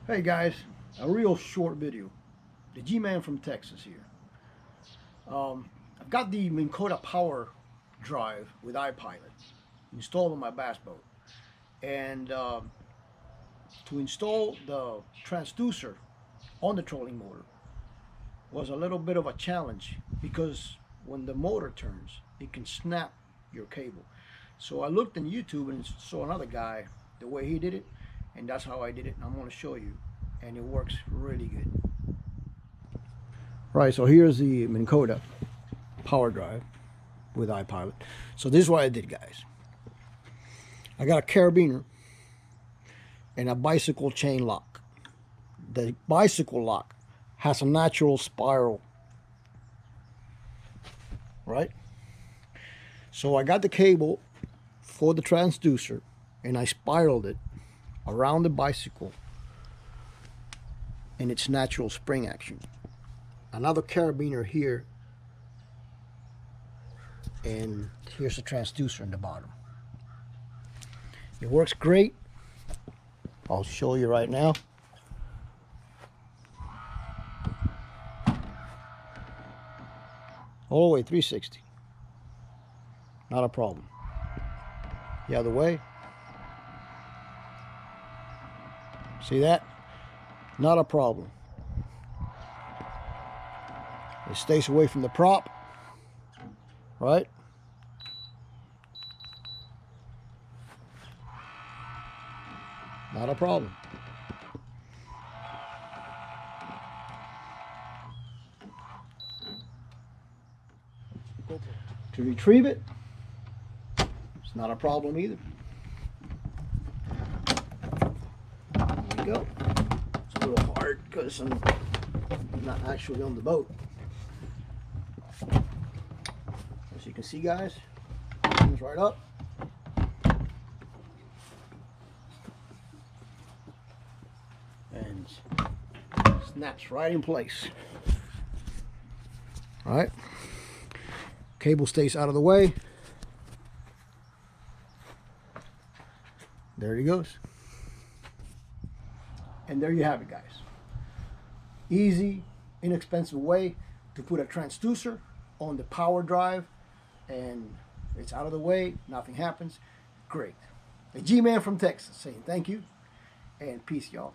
Hey guys, a real short video. The G-Man from Texas here. I've got the Minnkota Power Drive with iPilot installed on my bass boat. And to install the transducer on the trolling motor was a little bit of a challenge because when the motor turns, it can snap your cable. So I looked on YouTube and saw another guy, the way he did it, and that's how I did it, and I'm going to show you. And it works really good. Right, so here's the Minnkota Power Drive with iPilot. So this is what I did, guys. I got a carabiner and a bicycle chain lock. The bicycle lock has a natural spiral, right? So I got the cable for the transducer and I spiraled it around the bicycle in its natural spring action. Another carabiner here, and here's the transducer in the bottom. It works great. I'll show you right now. All the way 360. Not a problem. The other way. See that? Not a problem. It stays away from the prop, right? Not a problem. To retrieve it, it's not a problem either. There we go. It's a little hard because I'm not actually on the boat. As you can see, guys, it comes right up. And snaps right in place. All right. Cable stays out of the way. There he goes. And there you have it, guys. Easy, inexpensive way to put a transducer on the power drive, and it's out of the way, nothing happens. Great. The G-Man from Texas saying thank you and peace, y'all.